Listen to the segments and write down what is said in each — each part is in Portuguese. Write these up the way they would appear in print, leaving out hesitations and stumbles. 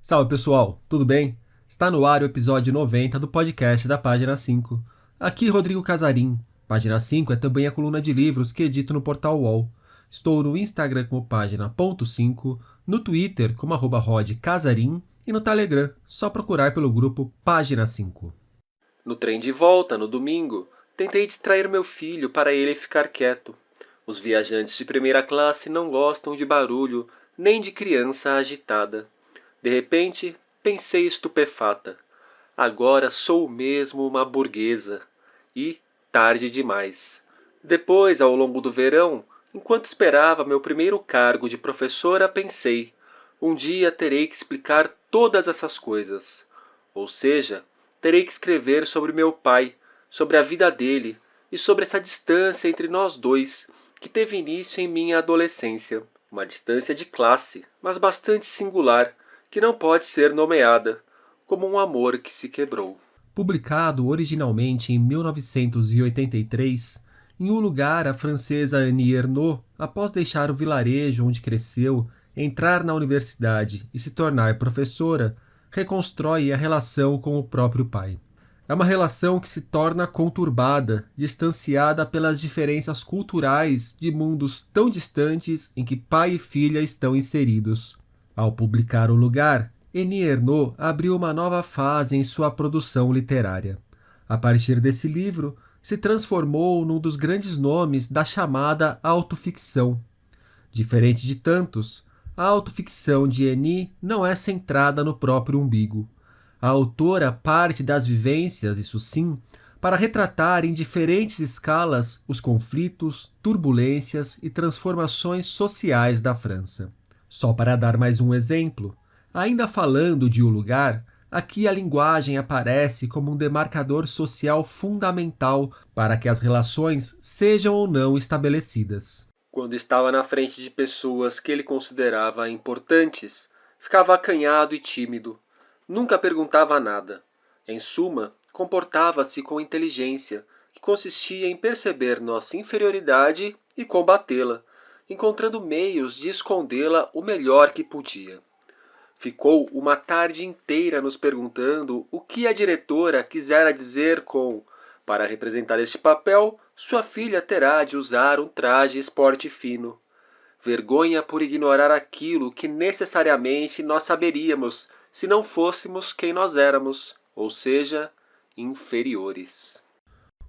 Salve pessoal, tudo bem? Está no ar o episódio 90 do podcast da Página 5. Aqui Rodrigo Casarim. Página 5 é também a coluna de livros que edito no portal UOL. Estou no Instagram como página.5, no Twitter como @rodcasarim e no Telegram, só procurar pelo grupo Página 5. No trem de volta, no domingo, tentei distrair meu filho para ele ficar quieto. Os viajantes de primeira classe não gostam de barulho nem de criança agitada. De repente, pensei estupefata. Agora sou mesmo uma burguesa. E tarde demais. Depois, ao longo do verão, enquanto esperava meu primeiro cargo de professora, pensei: um dia terei que explicar todas essas coisas. Ou seja, terei que escrever sobre meu pai, sobre a vida dele e sobre essa distância entre nós dois, que teve início em minha adolescência. Uma distância de classe, mas bastante singular, que não pode ser nomeada, como um amor que se quebrou. Publicado originalmente em 1983, em um lugar a francesa Annie Ernaux, após deixar o vilarejo onde cresceu, entrar na universidade e se tornar professora, reconstrói a relação com o próprio pai. É uma relação que se torna conturbada, distanciada pelas diferenças culturais de mundos tão distantes em que pai e filha estão inseridos. Ao publicar O Lugar, Annie Ernaux abriu uma nova fase em sua produção literária. A partir desse livro, se transformou num dos grandes nomes da chamada autoficção. Diferente de tantos, a autoficção de Annie não é centrada no próprio umbigo. A autora parte das vivências, isso sim, para retratar em diferentes escalas os conflitos, turbulências e transformações sociais da França. Só para dar mais um exemplo, ainda falando de O Lugar, aqui a linguagem aparece como um demarcador social fundamental para que as relações sejam ou não estabelecidas. Quando estava na frente de pessoas que ele considerava importantes, ficava acanhado e tímido. Nunca perguntava nada. Em suma, comportava-se com inteligência, que consistia em perceber nossa inferioridade e combatê-la, encontrando meios de escondê-la o melhor que podia. Ficou uma tarde inteira nos perguntando o que a diretora quisera dizer com: para representar este papel, sua filha terá de usar um traje esporte fino. Vergonha por ignorar aquilo que necessariamente nós saberíamos se não fôssemos quem nós éramos, ou seja, inferiores.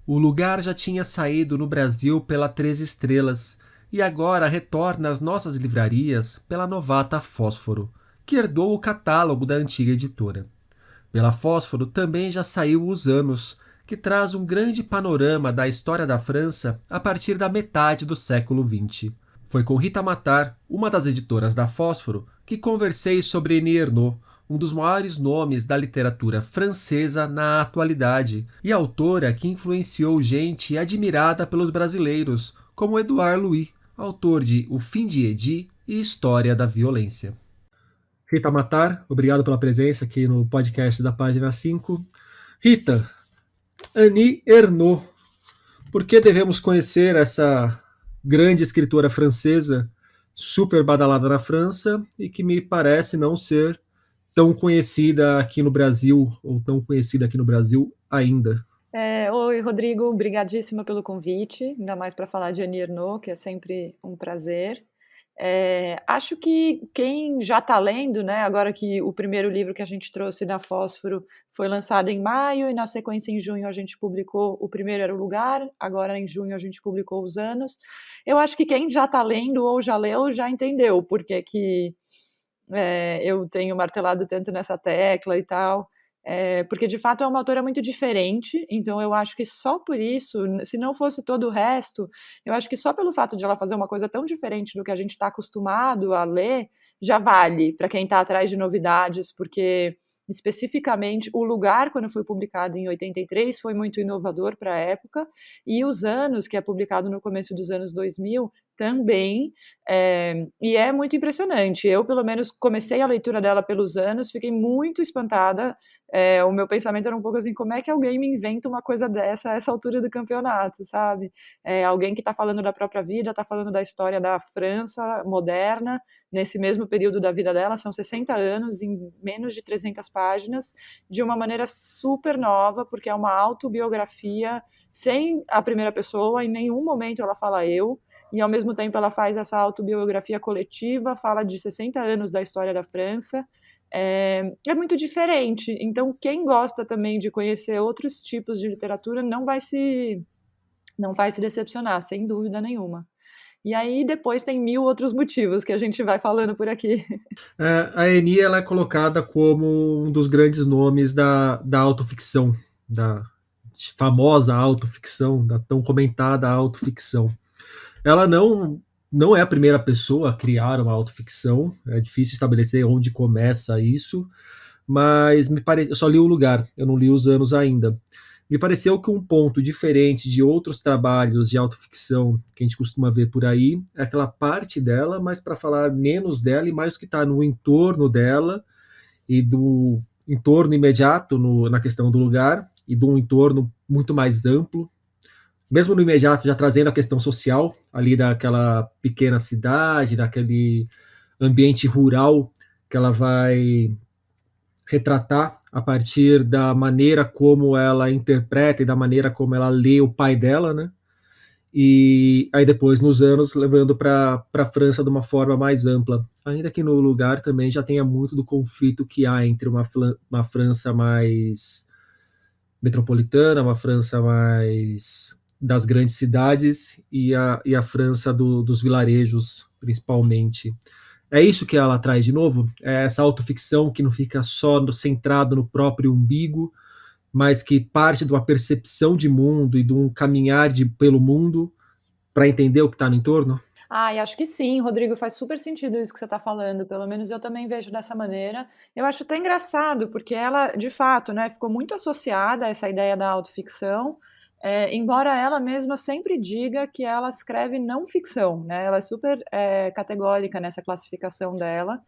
O Lugar já tinha saído no Brasil pela Três Estrelas e agora retorna às nossas livrarias pela novata Fósforo, que herdou o catálogo da antiga editora. Pela Fósforo também já saiu Os Anos, que traz um grande panorama da história da França a partir da metade do século XX. Foi com Rita Matar, uma das editoras da Fósforo, que conversei sobre Annie Ernaux, um dos maiores nomes da literatura francesa na atualidade, e autora que influenciou gente admirada pelos brasileiros, como Edouard Louis, autor de O Fim de Eddie e História da Violência. Rita Matar, obrigado pela presença aqui no podcast da Página 5. Rita, Annie Ernaux, por que devemos conhecer essa grande escritora francesa, super badalada na França e que me parece não ser tão conhecida aqui no Brasil, ou tão conhecida aqui no Brasil ainda? Oi, Rodrigo, obrigadíssima pelo convite, ainda mais para falar de Annie Ernaux, que é sempre um prazer. Acho que quem já está lendo, né, agora que o primeiro livro que a gente trouxe da Fósforo foi lançado em maio e na sequência em junho a gente publicou, o primeiro era O Lugar, agora em junho a gente publicou Os Anos. Eu acho que quem já está lendo ou já leu já entendeu porque que eu tenho martelado tanto nessa tecla e tal, porque de fato é uma autora muito diferente, então eu acho que só por isso, se não fosse todo o resto, eu acho que só pelo fato de ela fazer uma coisa tão diferente do que a gente está acostumado a ler, já vale para quem está atrás de novidades, porque especificamente O Lugar, quando foi publicado em 83, foi muito inovador para a época, e Os Anos, que é publicado no começo dos anos 2000, também, e é muito impressionante. Eu, pelo menos, comecei a leitura dela pelos anos, fiquei muito espantada. O meu pensamento era um pouco assim: como é que alguém me inventa uma coisa dessa a essa altura do campeonato, sabe? Alguém que está falando da própria vida, está falando da história da França moderna, nesse mesmo período da vida dela, são 60 anos, em menos de 300 páginas, de uma maneira super nova, porque é uma autobiografia sem a primeira pessoa, em nenhum momento ela fala eu, e ao mesmo tempo ela faz essa autobiografia coletiva, fala de 60 anos da história da França. É muito diferente. Então, quem gosta também de conhecer outros tipos de literatura não vai se decepcionar, sem dúvida nenhuma. E aí depois tem mil outros motivos que a gente vai falando por aqui. A Eni ela é colocada como um dos grandes nomes da autoficção, da famosa autoficção, da tão comentada autoficção. Ela não é a primeira pessoa a criar uma autoficção, é difícil estabelecer onde começa isso, mas eu só li o lugar, eu não li os anos ainda. Me pareceu que um ponto diferente de outros trabalhos de autoficção que a gente costuma ver por aí é aquela parte dela, mas para falar menos dela e mais do que está no entorno dela e do entorno imediato na questão do lugar e de um entorno muito mais amplo, mesmo no imediato já trazendo a questão social ali daquela pequena cidade, daquele ambiente rural que ela vai retratar a partir da maneira como ela interpreta e da maneira como ela lê o pai dela, né? E aí depois, nos anos, levando para a França de uma forma mais ampla. Ainda que no lugar também já tenha muito do conflito que há entre uma França mais metropolitana, uma França mais das grandes cidades e a França dos vilarejos, principalmente. É isso que ela traz de novo? É essa autoficção que não fica só centrado no próprio umbigo, mas que parte de uma percepção de mundo e de um caminhar pelo mundo para entender o que está no entorno? E acho que sim, Rodrigo, faz super sentido isso que você está falando, pelo menos eu também vejo dessa maneira. Eu acho até engraçado, porque ela, de fato, né, ficou muito associada a essa ideia da autoficção, embora ela mesma sempre diga que ela escreve não ficção, né? Ela é super categórica nessa classificação dela.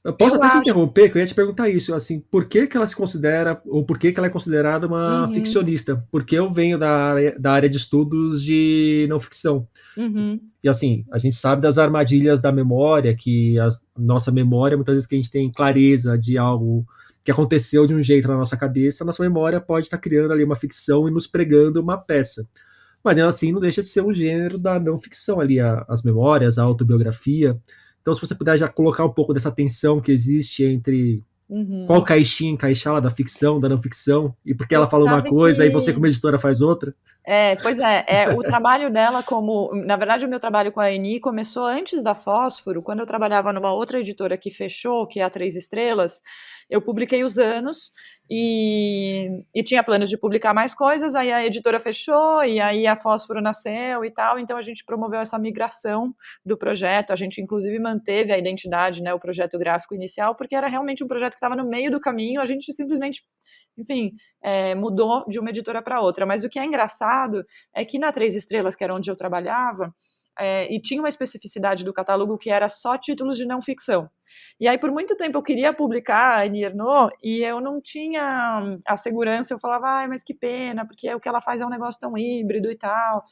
Eu posso Eu até te acho. interromper, que eu ia te perguntar isso, assim, por que que ela se considera, ou por que que ela é considerada uma Uhum, ficcionista? Porque eu venho da área de estudos de não ficção. uhum. E assim, a gente sabe das armadilhas da memória, que a nossa memória, muitas vezes que a gente tem clareza de algo que aconteceu de um jeito na nossa cabeça, a nossa memória pode estar criando ali uma ficção e nos pregando uma peça. Mas assim, não deixa de ser um gênero da não ficção ali, as memórias, a autobiografia. Então, se você puder já colocar um pouco dessa tensão que existe entre qual Uhum. caixinha encaixá-la da ficção, da não ficção, e porque Você ela fala uma sabe coisa, aí você, que como editora, faz outra. Pois é, o trabalho dela como na verdade o meu trabalho com a Eni começou antes da Fósforo, quando eu trabalhava numa outra editora que fechou, que é a Três Estrelas, eu publiquei Os Anos, e tinha planos de publicar mais coisas, aí a editora fechou, e aí a Fósforo nasceu e tal, então a gente promoveu essa migração do projeto, a gente inclusive manteve a identidade, né, o projeto gráfico inicial, porque era realmente um projeto que estava no meio do caminho, a gente simplesmente, enfim, mudou de uma editora para outra. Mas o que é engraçado é que na Três Estrelas, que era onde eu trabalhava, e tinha uma especificidade do catálogo que era só títulos de não ficção. E aí, por muito tempo, eu queria publicar a Annie Ernaux e eu não tinha a segurança. Eu falava, ai, mas que pena, porque o que ela faz é um negócio tão híbrido e tal.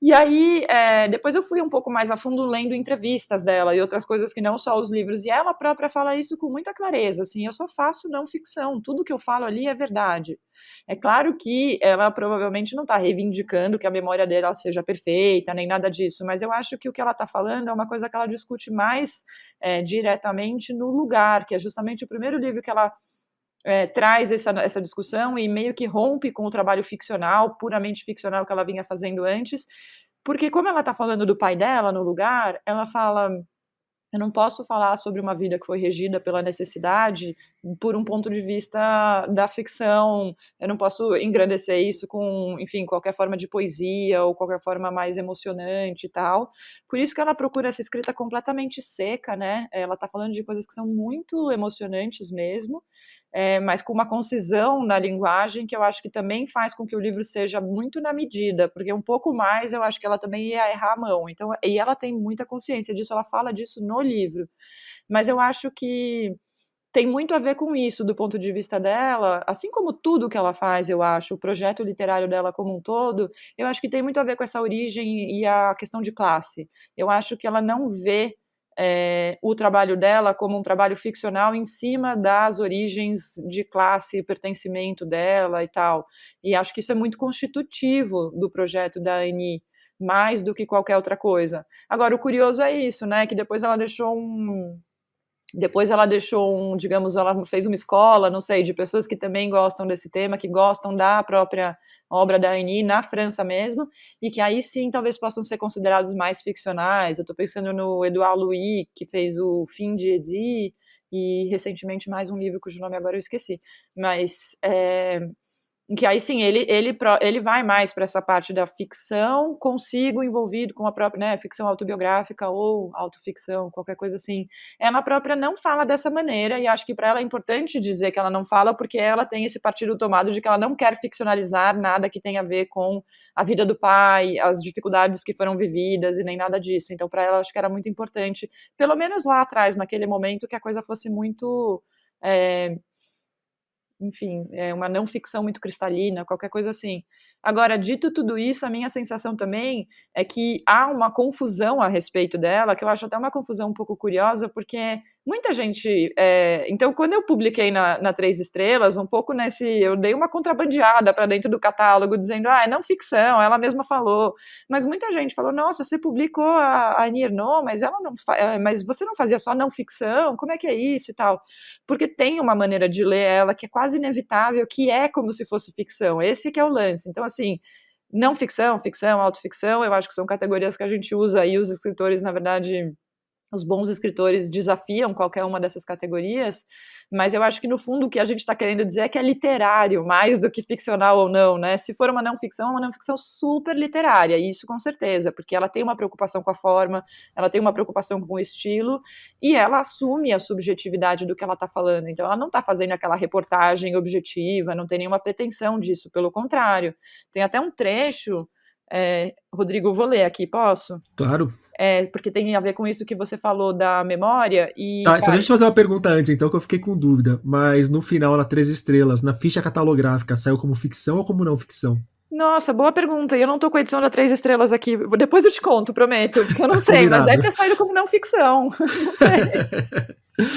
E aí, depois eu fui um pouco mais a fundo lendo entrevistas dela e outras coisas que não só os livros. E ela própria fala isso com muita clareza, assim, eu só faço não ficção, tudo que eu falo ali é verdade. É claro que ela provavelmente não está reivindicando que a memória dela seja perfeita, nem nada disso, mas eu acho que o que ela está falando é uma coisa que ela discute mais diretamente no Lugar, que é justamente o primeiro livro que ela traz essa discussão e meio que rompe com o trabalho ficcional, puramente ficcional que ela vinha fazendo antes, porque como ela está falando do pai dela no Lugar, ela fala: eu não posso falar sobre uma vida que foi regida pela necessidade por um ponto de vista da ficção, eu não posso engrandecer isso com, enfim, qualquer forma de poesia ou qualquer forma mais emocionante e tal. Por isso que ela procura essa escrita completamente seca, né? Ela está falando de coisas que são muito emocionantes mesmo, mas com uma concisão na linguagem que eu acho que também faz com que o livro seja muito na medida, porque um pouco mais eu acho que ela também ia errar a mão. Então, e ela tem muita consciência disso, ela fala disso no livro. Mas eu acho que tem muito a ver com isso, do ponto de vista dela, assim como tudo que ela faz, eu acho, o projeto literário dela como um todo, eu acho que tem muito a ver com essa origem e a questão de classe. Eu acho que ela não vê o trabalho dela como um trabalho ficcional em cima das origens de classe e pertencimento dela e tal. E acho que isso é muito constitutivo do projeto da Annie, mais do que qualquer outra coisa. Agora, o curioso é isso, né, que depois ela deixou digamos, ela fez uma escola, não sei, de pessoas que também gostam desse tema, que gostam da própria obra da Annie na França mesmo, e que aí sim talvez possam ser considerados mais ficcionais. Eu estou pensando no Edouard Louis, que fez o Fim de Edith, e recentemente mais um livro cujo nome agora eu esqueci. Mas que aí sim, ele vai mais para essa parte da ficção, consigo envolvido com a própria, né, ficção autobiográfica ou autoficção, qualquer coisa assim. Ela própria não fala dessa maneira, e acho que para ela é importante dizer que ela não fala, porque ela tem esse partido tomado de que ela não quer ficcionalizar nada que tenha a ver com a vida do pai, as dificuldades que foram vividas, e nem nada disso. Então, para ela, acho que era muito importante, pelo menos lá atrás, naquele momento, que a coisa fosse muito... enfim, uma não ficção muito cristalina, qualquer coisa assim. Agora, dito tudo isso, a minha sensação também é que há uma confusão a respeito dela, que eu acho até uma confusão um pouco curiosa, porque muita gente... então, quando eu publiquei na Três Estrelas, um pouco eu dei uma contrabandeada para dentro do catálogo, dizendo, é não ficção, ela mesma falou. Mas muita gente falou, nossa, você publicou a Annie Ernaux, mas você não fazia só não ficção? Como é que é isso e tal? Porque tem uma maneira de ler ela que é quase inevitável, que é como se fosse ficção. Esse que é o lance. Então, assim, não ficção, ficção, autoficção, eu acho que são categorias que a gente usa e os escritores, na verdade... Os bons escritores desafiam qualquer uma dessas categorias, mas eu acho que, no fundo, o que a gente está querendo dizer é que é literário, mais do que ficcional ou não, né? Se for uma não ficção, é uma não ficção super literária, isso com certeza, porque ela tem uma preocupação com a forma, ela tem uma preocupação com o estilo, e ela assume a subjetividade do que ela está falando. Então, ela não está fazendo aquela reportagem objetiva, não tem nenhuma pretensão disso, pelo contrário. Tem até um trecho, Rodrigo, vou ler aqui, posso? Claro. Porque tem a ver com isso que você falou da memória e... Tá, só deixa eu te fazer uma pergunta antes, então, que eu fiquei com dúvida. Mas no final, na Três Estrelas, na ficha catalográfica, saiu como ficção ou como não ficção? Nossa, boa pergunta. E eu não tô com a edição da Três Estrelas aqui. Depois eu te conto, prometo, porque eu não sei, mas deve ter saído como não ficção. Não sei.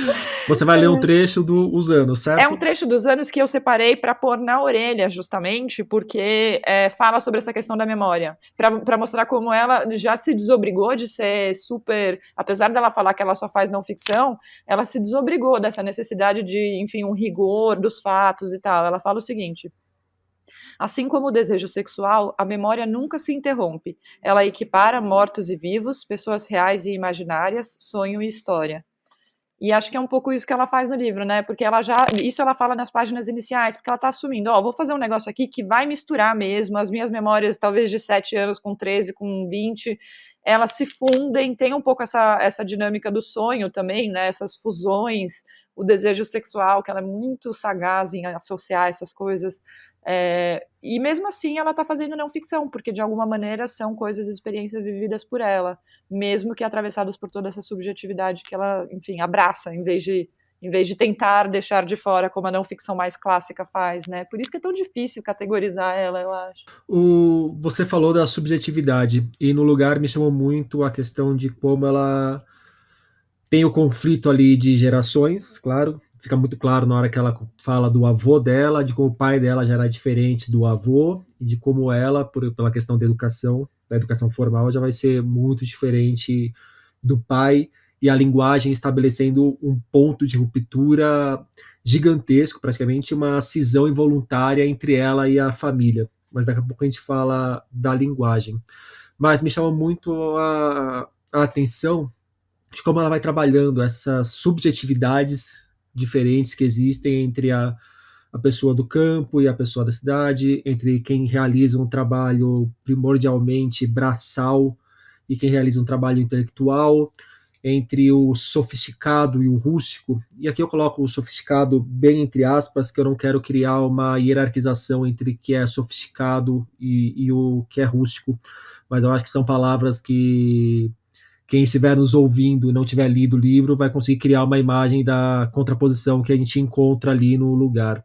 Você vai ler um trecho dos anos, certo? É um trecho dos anos que eu separei para pôr na orelha, justamente, porque fala sobre essa questão da memória, para mostrar como ela já se desobrigou de ser super... Apesar dela falar que ela só faz não ficção, ela se desobrigou dessa necessidade de, enfim, um rigor dos fatos e tal. Ela fala o seguinte: assim como o desejo sexual, a memória nunca se interrompe. Ela equipara mortos e vivos, pessoas reais e imaginárias, sonho e história. E acho que é um pouco isso que ela faz no livro, né? Porque isso ela fala nas páginas iniciais, porque ela tá assumindo, vou fazer um negócio aqui que vai misturar mesmo as minhas memórias, talvez de 7 anos com 13, com 20, elas se fundem, tem um pouco essa dinâmica do sonho também, né? Essas fusões, o desejo sexual, que ela é muito sagaz em associar essas coisas. E mesmo assim ela está fazendo não ficção, porque de alguma maneira são coisas e experiências vividas por ela, mesmo que atravessadas por toda essa subjetividade que ela, enfim, abraça, em vez de tentar deixar de fora como a não ficção mais clássica faz, né? Por isso que é tão difícil categorizar ela, eu acho. Você falou da subjetividade, e no lugar me chamou muito a questão de como ela tem o conflito ali de gerações, claro. Fica muito claro na hora que ela fala do avô dela, de como o pai dela já era diferente do avô, e de como ela, pela questão da educação formal, já vai ser muito diferente do pai, e a linguagem estabelecendo um ponto de ruptura gigantesco, praticamente uma cisão involuntária entre ela e a família. Mas daqui a pouco a gente fala da linguagem. Mas me chama muito a atenção de como ela vai trabalhando essas subjetividades diferentes que existem entre a pessoa do campo e a pessoa da cidade, entre quem realiza um trabalho primordialmente braçal e quem realiza um trabalho intelectual, entre o sofisticado e o rústico, e aqui eu coloco o sofisticado bem entre aspas, que eu não quero criar uma hierarquização entre o que é sofisticado e o que é rústico, mas eu acho que são palavras que quem estiver nos ouvindo e não tiver lido o livro vai conseguir criar uma imagem da contraposição que a gente encontra ali no lugar.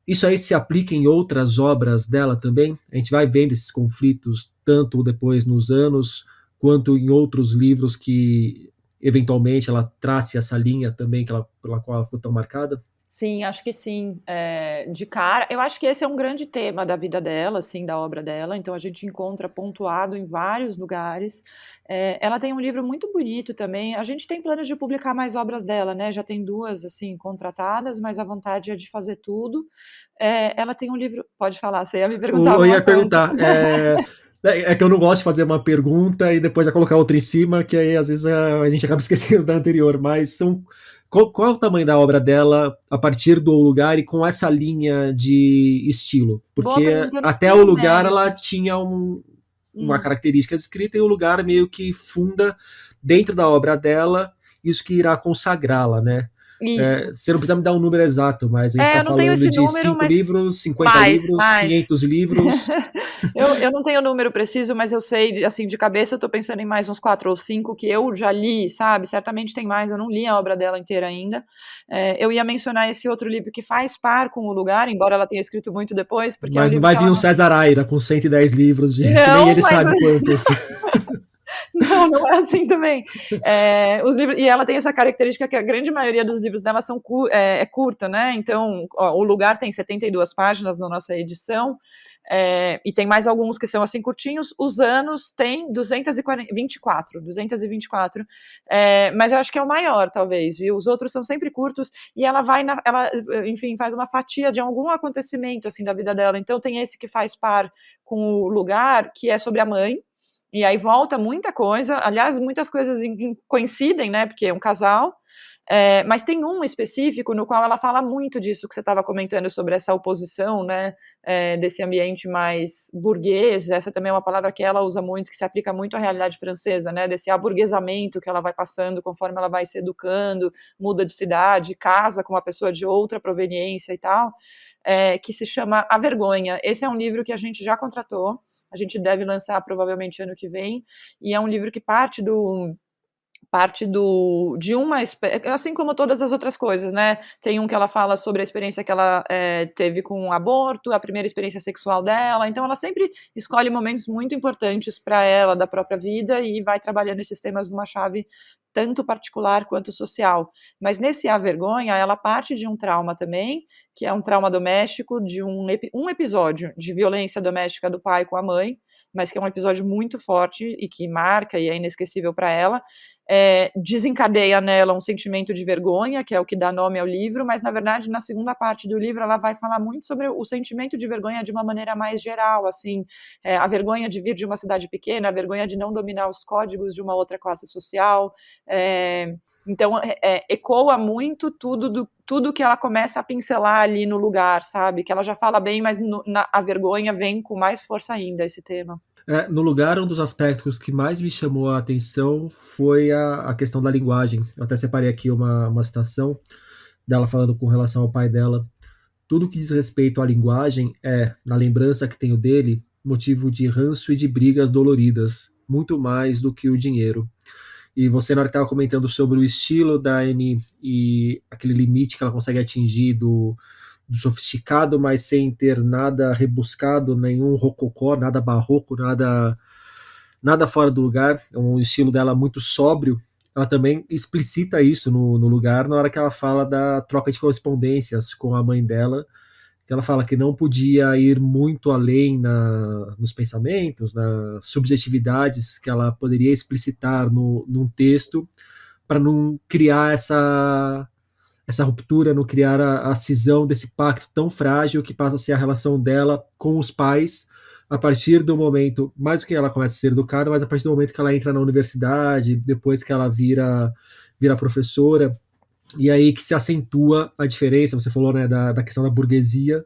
Isso aí se aplica em outras obras dela também? A gente vai vendo esses conflitos tanto depois nos anos, quanto em outros livros que eventualmente ela trace essa linha também pela qual ela ficou tão marcada? Sim, acho que sim. De cara, eu acho que esse é um grande tema da vida dela, assim, da obra dela, então a gente encontra pontuado em vários lugares. Ela tem um livro muito bonito também, a gente tem planos de publicar mais obras dela, né, já tem 2, assim, contratadas, mas a vontade é de fazer tudo. Ela tem um livro, pode falar, você ia me perguntar Eu alguma ia coisa. perguntar, é que eu não gosto de fazer uma pergunta e depois já colocar outra em cima, que aí às vezes a gente acaba esquecendo da anterior, mas qual é o tamanho da obra dela a partir do lugar e com essa linha de estilo? Boa Porque pergunta, eu não até sei o o lugar ela mérito. tinha uma Hum, característica descrita e o lugar meio que funda dentro da obra dela isso que irá consagrá-la, né? isso. Você não precisa me dar um número exato, mas a gente está Eu não tenho falando esse de número, 5 mas livros, 50 mais, livros, mais. 500 livros. Eu não tenho o número preciso, mas eu sei, assim, de cabeça eu tô pensando em mais uns 4 ou 5 que eu já li, sabe? Certamente tem mais, eu não li a obra dela inteira ainda. Eu ia mencionar esse outro livro que faz par com o lugar, embora ela tenha escrito muito depois, porque é um Mas não livro vai que vir ela um não. César Aira com 110 livros, que nem Não, ele mas sabe quantos. não, não é assim também. Os livros, e ela tem essa característica que a grande maioria dos livros dela é curta, né? Então, ó, o lugar tem 72 páginas na nossa edição, e tem mais alguns que são assim curtinhos. Os anos tem 224, mas eu acho que é o maior, talvez, viu? Os outros são sempre curtos e ela, enfim, faz uma fatia de algum acontecimento assim da vida dela. Então tem esse que faz par com o lugar, que é sobre a mãe. E aí volta muita coisa, aliás, muitas coisas coincidem, né? Porque é um casal, mas tem um específico no qual ela fala muito disso que você estava comentando sobre essa oposição, né? Desse ambiente mais burguês. Essa também é uma palavra que ela usa muito, que se aplica muito à realidade francesa, né? Desse aburguesamento que ela vai passando conforme ela vai se educando, muda de cidade, casa com uma pessoa de outra proveniência e tal. Que se chama A Vergonha. Esse é um livro que a gente já contratou, a gente deve lançar provavelmente ano que vem, e é um livro que de uma, assim como todas as outras coisas, né? Tem um que ela fala sobre a experiência que ela teve com o aborto, a primeira experiência sexual dela, então ela sempre escolhe momentos muito importantes para ela, da própria vida, e vai trabalhando esses temas numa chave tanto particular quanto social. Mas nesse A Vergonha, ela parte de um trauma também, que é um trauma doméstico, de um episódio de violência doméstica do pai com a mãe, mas que é um episódio muito forte e que marca e é inesquecível para ela, desencadeia nela um sentimento de vergonha, que é o que dá nome ao livro, mas na verdade na segunda parte do livro ela vai falar muito sobre o sentimento de vergonha de uma maneira mais geral, assim, a vergonha de vir de uma cidade pequena, a vergonha de não dominar os códigos de uma outra classe social, então ecoa muito tudo que ela começa a pincelar ali no lugar, sabe? Que ela já fala bem, mas a vergonha vem com mais força ainda, esse tema. No lugar, um dos aspectos que mais me chamou a atenção foi a questão da linguagem. Eu até separei aqui uma citação dela falando com relação ao pai dela. Tudo que diz respeito à linguagem é, na lembrança que tenho dele, motivo de ranço e de brigas doloridas, muito mais do que o dinheiro. E você, na hora que estava comentando sobre o estilo da Anne e aquele limite que ela consegue atingir do sofisticado, mas sem ter nada rebuscado, nenhum rococó, nada barroco, nada fora do lugar, é um estilo dela muito sóbrio. Ela também explicita isso no lugar na hora que ela fala da troca de correspondências com a mãe dela, que ela fala que não podia ir muito além nos pensamentos, nas subjetividades que ela poderia explicitar num texto, para não criar essa ruptura, não criar a cisão desse pacto tão frágil que passa a ser a relação dela com os pais, a partir do momento, mais do que ela começa a ser educada, mas a partir do momento que ela entra na universidade, depois que ela vira professora, e aí que se acentua a diferença. Você falou, né, da questão da burguesia,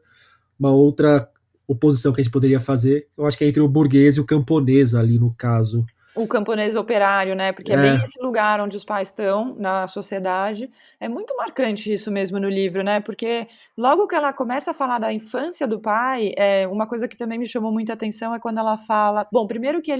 uma outra oposição que a gente poderia fazer, eu acho que é entre o burguês e o camponês ali no caso. O camponês operário, né, porque é bem É, esse lugar onde os pais estão na sociedade. É muito marcante isso mesmo no livro, né, porque logo que ela começa a falar da infância do pai, uma coisa que também me chamou muita atenção é quando ela fala bom, primeiro que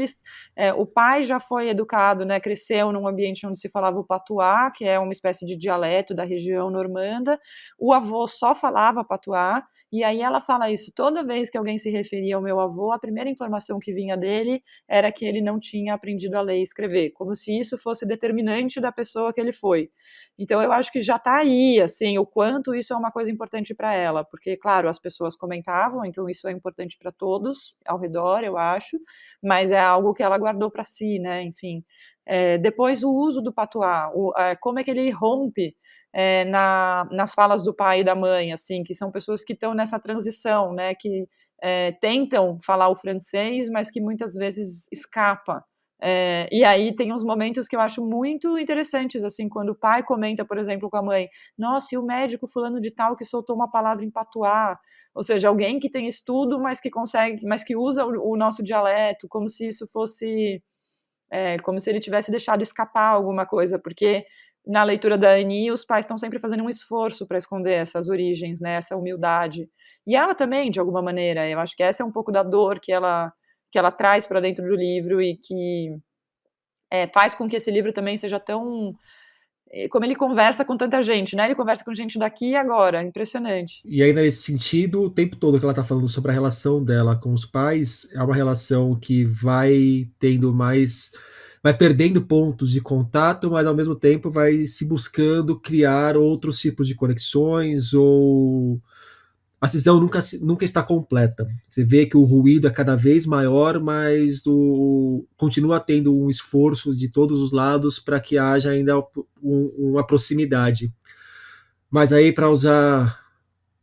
o pai já foi educado, né, cresceu num ambiente onde se falava o patuá, que é uma espécie de dialeto da região normanda, o avô só falava patuá, e aí ela fala isso, toda vez que alguém se referia ao meu avô, a primeira informação que vinha dele era que ele não tinha aprendido a ler e escrever, como se isso fosse determinante da pessoa que ele foi. Então eu acho que já está aí, assim, o quanto isso é uma coisa importante para ela, porque, claro, as pessoas comentavam, então isso é importante para todos ao redor, eu acho, mas é algo que ela guardou para si, né, enfim. Depois o uso do patuá, como é que ele rompe nas falas do pai e da mãe, assim, que são pessoas que estão nessa transição, né, que tentam falar o francês, mas que muitas vezes escapa. E aí tem uns momentos que eu acho muito interessantes, assim, quando o pai comenta, por exemplo, com a mãe, nossa, e o médico fulano de tal que soltou uma palavra em patuá, ou seja, alguém que tem estudo, mas que consegue, mas que usa o nosso dialeto, como se isso fosse, como se ele tivesse deixado escapar alguma coisa, porque na leitura da Annie, os pais estão sempre fazendo um esforço para esconder essas origens, né, essa humildade. E ela também, de alguma maneira, eu acho que essa é um pouco da dor que ela traz para dentro do livro e que faz com que esse livro também seja tão. Como ele conversa com tanta gente, né? Ele conversa com gente daqui e agora, impressionante. e aí, nesse sentido, o tempo todo que ela está falando sobre a relação dela com os pais, é uma relação que vai tendo mais. Vai perdendo pontos de contato, mas ao mesmo tempo vai se buscando criar outros tipos de conexões ou a cisão nunca está completa. Você vê que o ruído é cada vez maior, mas continua tendo um esforço de todos os lados para que haja ainda uma proximidade. Mas aí, para usar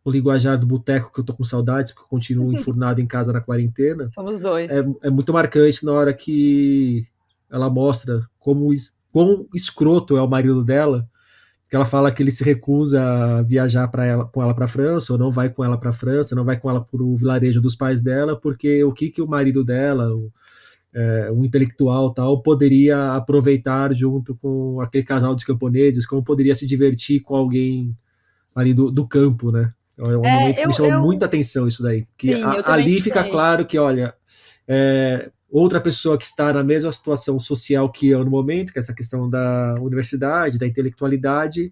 o linguajar do boteco, que eu tô com saudades, porque eu continuo enfurnado em casa na quarentena, Somos é, dois. é muito marcante na hora que ela mostra quão escroto é o marido dela, que ela fala que ele se recusa a viajar com ela para a França, ou não vai com ela para a França, não vai com ela para o vilarejo dos pais dela, porque o que o marido dela, o intelectual tal, poderia aproveitar junto com aquele casal de camponeses, como poderia se divertir com alguém ali do campo, né? É um momento que me chamou muita atenção isso daí, que Sim, eu também ali fica fiquei. claro que, olha, outra pessoa que está na mesma situação social que eu no momento, que é essa questão da universidade, da intelectualidade,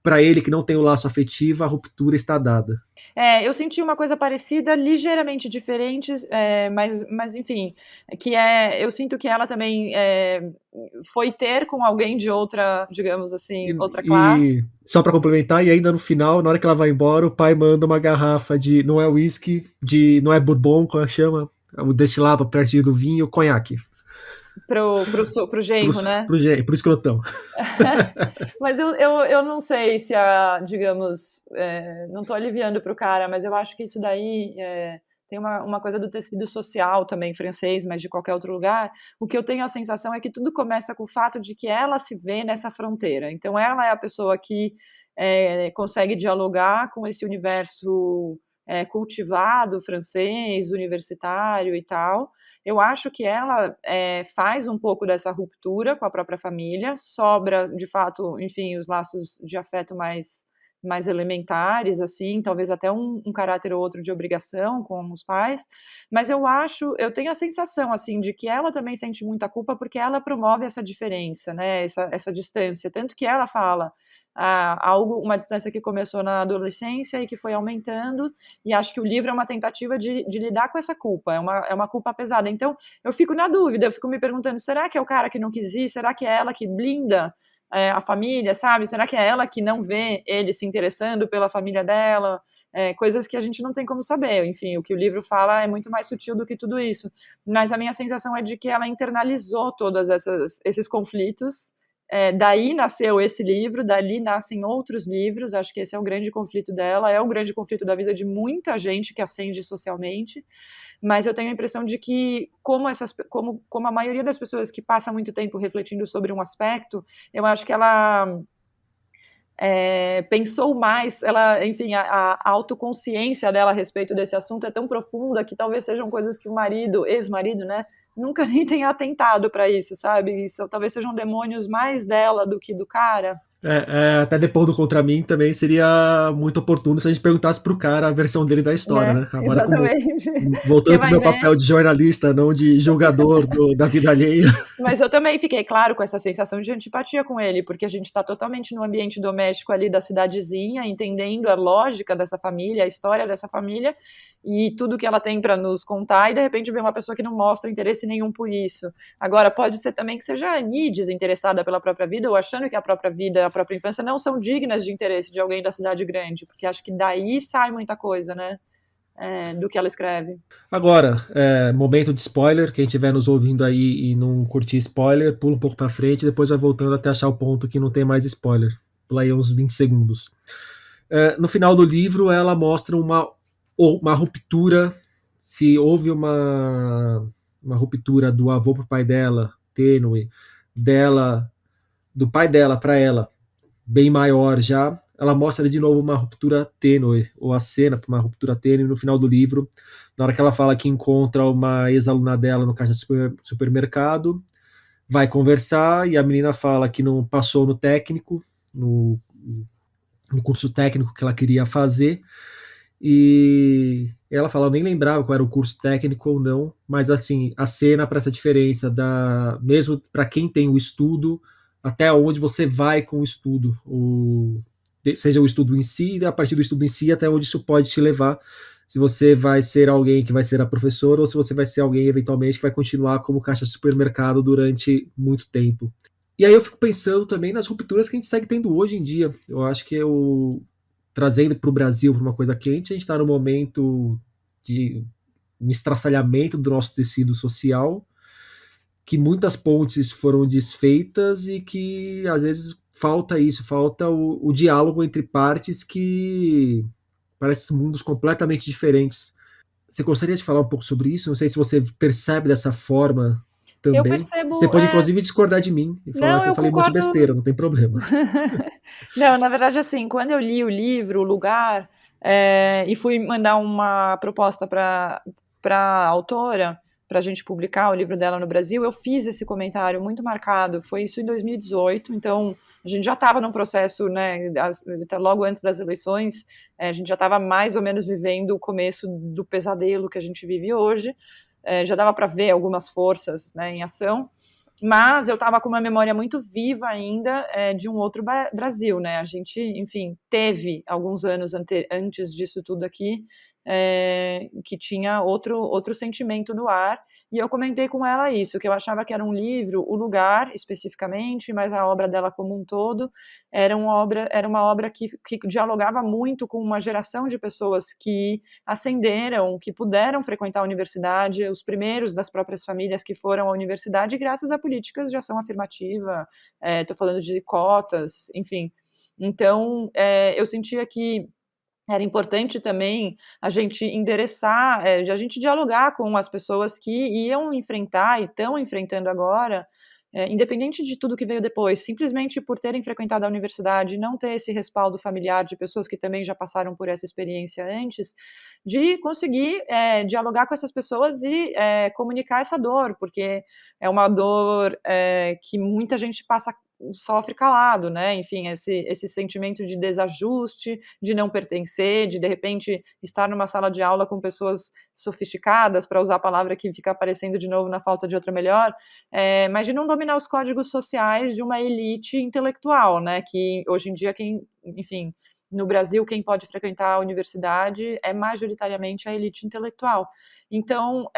para ele que não tem o laço afetivo, a ruptura está dada. Eu senti uma coisa parecida, ligeiramente diferente, mas enfim, eu sinto que ela também foi ter com alguém de outra, digamos assim, outra classe. E só para complementar, e ainda no final, na hora que ela vai embora, o pai manda uma garrafa de, não é whisky, não é bourbon, como chama, o destilado perto do vinho, conhaque. Pro genro, né? Pro escrotão. Mas eu não sei se digamos, não estou aliviando para o cara, mas eu acho que isso daí tem uma coisa do tecido social também francês, mas de qualquer outro lugar. O que eu tenho a sensação é que tudo começa com o fato de que ela se vê nessa fronteira. Então, ela é a pessoa que consegue dialogar com esse universo cultivado francês, universitário e tal. Eu acho que ela faz um pouco dessa ruptura com a própria família, sobra, de fato, enfim, os laços de afeto mais elementares, assim, talvez até um caráter ou outro de obrigação com os pais, mas eu tenho a sensação, assim, de que ela também sente muita culpa porque ela promove essa diferença, né, essa distância, tanto que ela fala uma distância que começou na adolescência e que foi aumentando, e acho que o livro é uma tentativa de lidar com essa culpa, é uma culpa pesada. Então, eu fico na dúvida, eu fico me perguntando, será que é o cara que não quis ir? Será que é ela que blinda a família, sabe? Será que é ela que não vê ele se interessando pela família dela? Coisas que a gente não tem como saber. Enfim, o que o livro fala é muito mais sutil do que tudo isso. Mas a minha sensação é de que ela internalizou todos esses conflitos. Daí nasceu esse livro, dali nascem outros livros, acho que esse é o grande conflito dela, é o grande conflito da vida de muita gente que ascende socialmente, mas eu tenho a impressão de que, como a maioria das pessoas que passa muito tempo refletindo sobre um aspecto, eu acho que ela pensou mais, enfim, a autoconsciência dela a respeito desse assunto é tão profunda que talvez sejam coisas que o marido, ex-marido, né, nunca nem tenha atentado para isso, sabe? Isso talvez sejam demônios mais dela do que do cara. Até depois do Contra Mim também seria muito oportuno se a gente perguntasse pro cara a versão dele da história, Né? né? Agora, como Exatamente. Porque voltando pro vai meu ver. papel de jornalista, não de julgador da vida alheia. Mas eu também fiquei, claro, com essa sensação de antipatia com ele, porque a gente está totalmente no ambiente doméstico ali da cidadezinha, entendendo a lógica dessa família, a história dessa família e tudo que ela tem para nos contar, e de repente vê uma pessoa que não mostra interesse nenhum por isso. Agora, pode ser também que seja a Annie desinteressada pela própria vida, ou achando que a própria vida, a própria infância não são dignas de interesse de alguém da cidade grande, porque acho que daí sai muita coisa, né? Do que ela escreve. Agora, momento de spoiler. Quem estiver nos ouvindo aí e não curtir spoiler, pula um pouco pra frente, depois vai voltando até achar o ponto que não tem mais spoiler. Pula aí uns 20 segundos. No final do livro, ela mostra uma ruptura. Se houve uma ruptura do avô pro pai dela, tênue, do pai dela para ela, bem maior já, ela mostra de novo uma ruptura tênue, ou a cena para uma ruptura tênue no final do livro, na hora que ela fala que encontra uma ex-aluna dela no caixa de supermercado, vai conversar e a menina fala que não passou no técnico, no curso técnico que ela queria fazer, e ela fala, eu nem lembrava qual era o curso técnico ou não, mas assim, a cena para essa diferença mesmo para quem tem o estudo, até onde você vai com o estudo, seja o estudo em si, a partir do estudo em si, até onde isso pode te levar, se você vai ser alguém que vai ser a professora ou se você vai ser alguém eventualmente que vai continuar como caixa de supermercado durante muito tempo. E aí eu fico pensando também nas rupturas que a gente segue tendo hoje em dia. Eu acho que trazendo para o Brasil para uma coisa quente, a gente está no momento de um estraçalhamento do nosso tecido social, que muitas pontes foram desfeitas e que às vezes falta isso, falta o diálogo entre partes que parecem mundos completamente diferentes. Você gostaria de falar um pouco sobre isso? Não sei se você percebe dessa forma Eu também. Você percebo. pode, inclusive, discordar de mim e falar Não, que eu eu falei um monte de concordo. besteira, não tem problema. Não, na verdade, assim, quando eu li o livro, o lugar, e fui mandar uma proposta para a autora, para a gente publicar o livro dela no Brasil, eu fiz esse comentário muito marcado. Foi isso em 2018, então a gente já estava num processo, né, logo antes das eleições, a gente já estava mais ou menos vivendo o começo do pesadelo que a gente vive hoje. Já dava para ver algumas forças, né, em ação. Mas eu estava com uma memória muito viva ainda de um outro Brasil, né? A gente, enfim, teve alguns anos antes disso tudo aqui que tinha outro sentimento no ar. E eu comentei com ela isso, que eu achava que era um livro, o lugar especificamente, mas a obra dela como um todo era uma obra que dialogava muito com uma geração de pessoas que ascenderam, que puderam frequentar a universidade, os primeiros das próprias famílias que foram à universidade, graças a políticas de ação afirmativa, estou falando de cotas, enfim. Então, eu sentia que era importante também a gente endereçar, a gente dialogar com as pessoas que iam enfrentar e estão enfrentando agora, independente de tudo que veio depois, simplesmente por terem frequentado a universidade, não ter esse respaldo familiar de pessoas que também já passaram por essa experiência antes, de conseguir dialogar com essas pessoas e comunicar essa dor, porque é uma dor que muita gente sofre calado, né? Enfim, esse sentimento de desajuste, de não pertencer, de repente estar numa sala de aula com pessoas sofisticadas, para usar a palavra que fica aparecendo de novo na falta de outra melhor, mas de não dominar os códigos sociais de uma elite intelectual, né? Que hoje em dia enfim, no Brasil, quem pode frequentar a universidade é majoritariamente a elite intelectual. Então,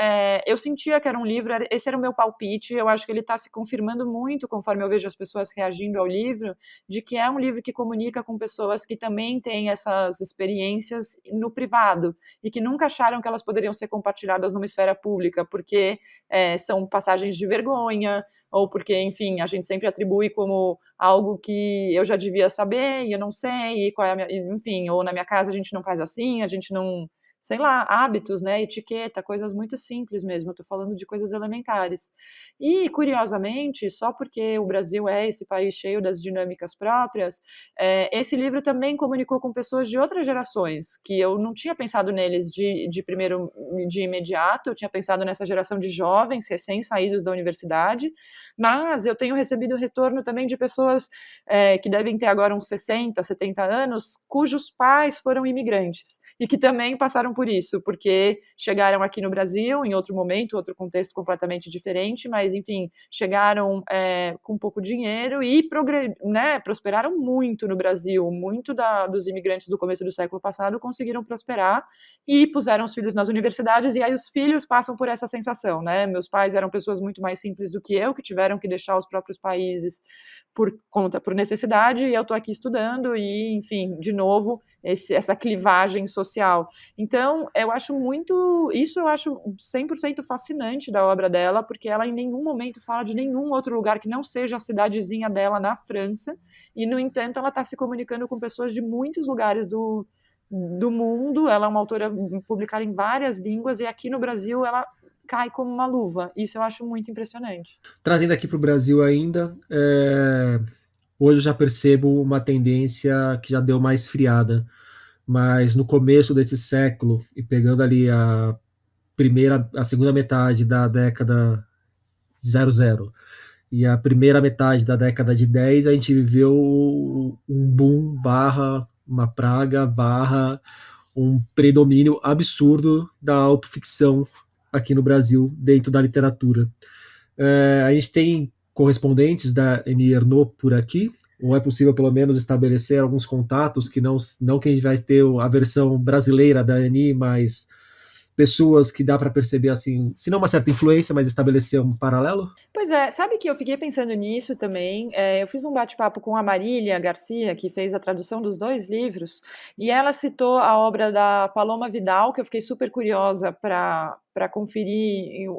eu sentia que era um livro, esse era o meu palpite, eu acho que ele está se confirmando muito, conforme eu vejo as pessoas reagindo ao livro, de que é um livro que comunica com pessoas que também têm essas experiências no privado, e que nunca acharam que elas poderiam ser compartilhadas numa esfera pública, porque são passagens de vergonha, ou porque, enfim, a gente sempre atribui como algo que eu já devia saber e eu não sei, e qual é enfim, ou na minha casa a gente não faz assim, a gente não sei lá, hábitos, né, etiqueta, coisas muito simples mesmo, eu estou falando de coisas elementares. E, curiosamente, só porque o Brasil é esse país cheio das dinâmicas próprias, esse livro também comunicou com pessoas de outras gerações, que eu não tinha pensado neles de imediato, eu tinha pensado nessa geração de jovens recém-saídos da universidade, mas eu tenho recebido retorno também de pessoas que devem ter agora uns 60, 70 anos, cujos pais foram imigrantes e que também passaram por isso, porque chegaram aqui no Brasil em outro momento, outro contexto completamente diferente, mas enfim, chegaram com pouco dinheiro e prosperaram muito no Brasil. Muito dos imigrantes do começo do século passado conseguiram prosperar e puseram os filhos nas universidades, e aí os filhos passam por essa sensação, né? Meus pais eram pessoas muito mais simples do que eu, que tiveram que deixar os próprios países por necessidade, e eu estou aqui estudando e, enfim, de novo, essa clivagem social. Então, isso eu acho 100% fascinante da obra dela, porque ela em nenhum momento fala de nenhum outro lugar que não seja a cidadezinha dela na França, e, no entanto, ela está se comunicando com pessoas de muitos lugares do mundo. Ela é uma autora publicada em várias línguas, e aqui no Brasil ela cai como uma luva. Isso eu acho muito impressionante. Trazendo aqui para o Brasil ainda, hoje eu já percebo uma tendência que já deu mais esfriada, mas no começo desse século, e pegando ali a segunda metade da década de 00 e a primeira metade da década de 10, a gente viveu um boom barra uma praga barra um predomínio absurdo da autoficção aqui no Brasil, dentro da literatura. A gente tem correspondentes da Annie Ernaux por aqui, ou é possível pelo menos estabelecer alguns contatos, que não que a gente vai ter a versão brasileira da Annie, mas pessoas que dá para perceber, assim, se não uma certa influência, mas estabelecer um paralelo? Pois é, sabe que eu fiquei pensando nisso também. Eu fiz um bate-papo com a Marília Garcia, que fez a tradução dos 2 livros, e ela citou a obra da Paloma Vidal, que eu fiquei super curiosa para conferir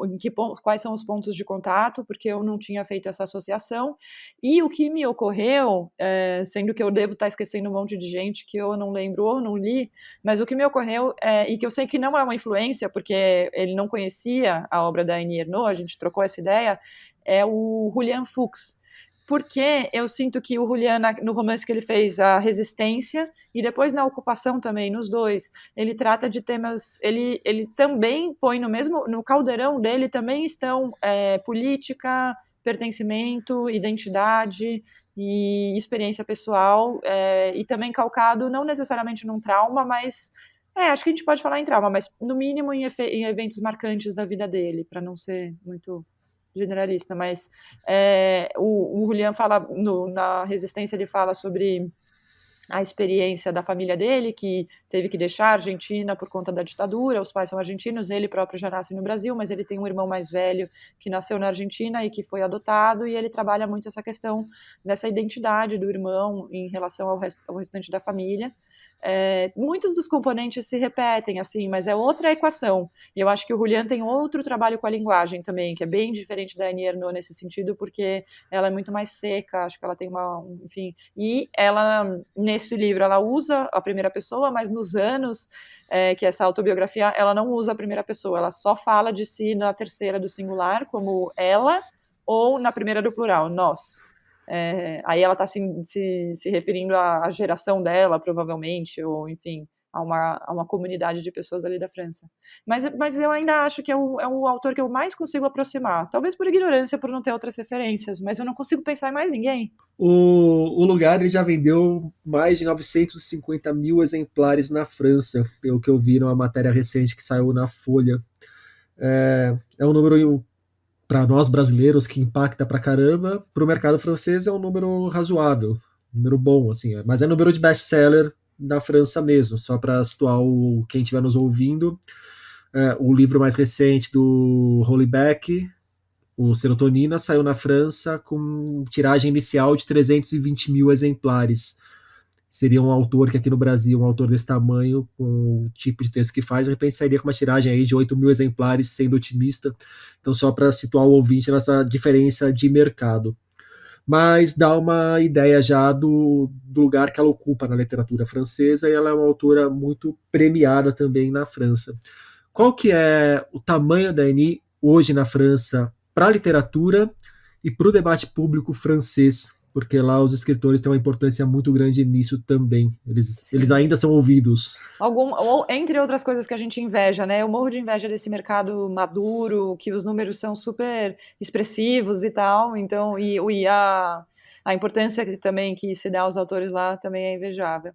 quais são os pontos de contato, porque eu não tinha feito essa associação. E o que me ocorreu, sendo que eu devo estar esquecendo um monte de gente que eu não lembro ou não li, mas o que me ocorreu, e que eu sei que não é uma influência, porque ele não conhecia a obra da Annie Ernaux, a gente trocou essa ideia, é o Julian Fuchs, porque eu sinto que o Julian, no romance que ele fez, A Resistência, e depois na Ocupação também, nos 2, ele trata de temas, ele também põe no caldeirão dele também estão política, pertencimento, identidade e experiência pessoal, e também calcado não necessariamente num trauma, mas acho que a gente pode falar em trauma, mas no mínimo em eventos marcantes da vida dele, para não ser muito generalista, mas o Julian fala, na Resistência, ele fala sobre a experiência da família dele, que teve que deixar a Argentina por conta da ditadura. Os pais são argentinos, ele próprio já nasce no Brasil, mas ele tem um irmão mais velho que nasceu na Argentina e que foi adotado, e ele trabalha muito essa questão dessa identidade do irmão em relação ao restante da família. Muitos dos componentes se repetem, assim, mas é outra equação. E eu acho que o Julian tem outro trabalho com a linguagem também, que é bem diferente da Annie Ernaux nesse sentido, porque ela é muito mais seca, acho que ela tem enfim, e ela, nesse livro, ela usa a primeira pessoa, mas nos anos que essa autobiografia, ela não usa a primeira pessoa, ela só fala de si na terceira do singular, como ela, ou na primeira do plural, nós. Aí ela está se referindo à geração dela, provavelmente, ou, enfim, a uma comunidade de pessoas ali da França. Mas eu ainda acho que é o autor que eu mais consigo aproximar. Talvez por ignorância, por não ter outras referências, mas eu não consigo pensar em mais ninguém. O Lugar, ele já vendeu mais de 950 mil exemplares na França, pelo que eu vi numa matéria recente que saiu na Folha. É um número, para nós brasileiros, que impacta pra caramba. Para o mercado francês é um número razoável, um número bom, assim, mas é número de best-seller na França mesmo, só para situar quem estiver nos ouvindo. O livro mais recente do Houellebecq, o Serotonina, saiu na França com tiragem inicial de 320 mil exemplares. Seria um autor que aqui no Brasil, um autor desse tamanho, com o tipo de texto que faz, de repente sairia com uma tiragem aí de 8 mil exemplares, sendo otimista. Então, só para situar o ouvinte nessa diferença de mercado. mas dá uma ideia já do lugar que ela ocupa na literatura francesa, e ela é uma autora muito premiada também na França. Qual que é o tamanho da Annie hoje na França para a literatura e para o debate público francês? Porque lá os escritores têm uma importância muito grande nisso também. Eles Sim. ainda são ouvidos. Ou, entre outras coisas que a gente inveja, né? Eu morro de inveja desse mercado maduro, que os números são super expressivos e tal. Então, a importância também que se dá aos autores lá também é invejável.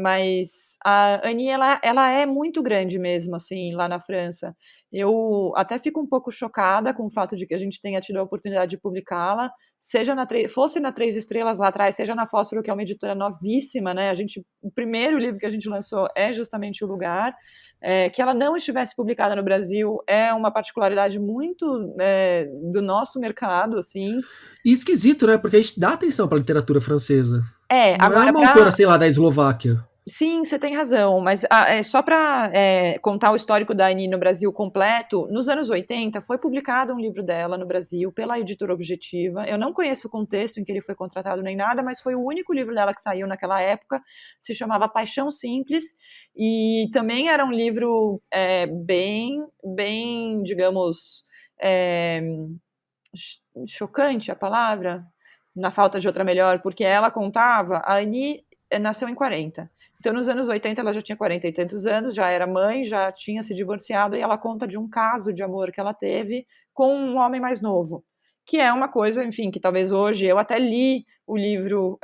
Mas a Annie, ela é muito grande mesmo, assim, lá na França. Eu até fico um pouco chocada com o fato de que a gente tenha tido a oportunidade de publicá-la, seja fosse na Três Estrelas lá atrás, seja na Fósforo, que é uma editora novíssima, né? O primeiro livro que a gente lançou é justamente O Lugar. Que ela não estivesse publicada no Brasil é uma particularidade muito do nosso mercado, assim. E esquisito, né? Porque a gente dá atenção para a literatura francesa. Não é Agora, uma autora, sei lá, da Eslováquia. sim, você tem razão, mas só para contar o histórico da Annie no Brasil completo, nos anos 80 foi publicado um livro dela no Brasil pela editora Objetiva. Eu não conheço o contexto em que ele foi contratado nem nada, mas foi o único livro dela que saiu naquela época, se chamava Paixão Simples, e também era um livro bem, digamos, é, chocante a palavra, na falta de outra melhor, porque ela contava, a Annie nasceu em 40. Então, nos anos 80, ela já tinha 40 e tantos anos, já era mãe, já tinha se divorciado, e ela conta de um caso de amor que ela teve com um homem mais novo, que é uma coisa, enfim, que talvez hoje, eu até li o livro,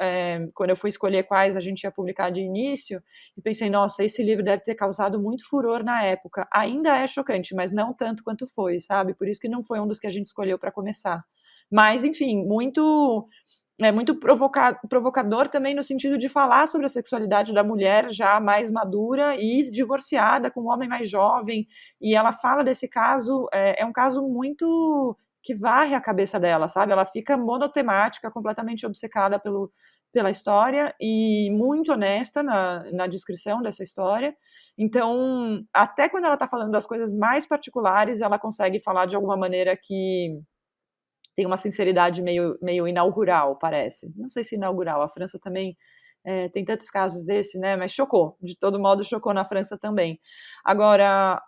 quando eu fui escolher quais a gente ia publicar de início, e pensei, nossa, esse livro deve ter causado muito furor na época. Ainda é chocante, mas não tanto quanto foi, sabe? Por isso que não foi um dos que a gente escolheu para começar. Mas, enfim, muito provocador também no sentido de falar sobre a sexualidade da mulher já mais madura e divorciada com um homem mais jovem, e ela fala desse caso, é um caso muito que varre a cabeça dela, sabe? Ela fica monotemática, completamente obcecada pela história e muito honesta na descrição dessa história. Então, até quando ela está falando das coisas mais particulares, ela consegue falar de alguma maneira que tem uma sinceridade meio inaugural, parece. Não sei se inaugural, a França também tem tantos casos desse, né? Mas chocou, de todo modo chocou na França também. Agora,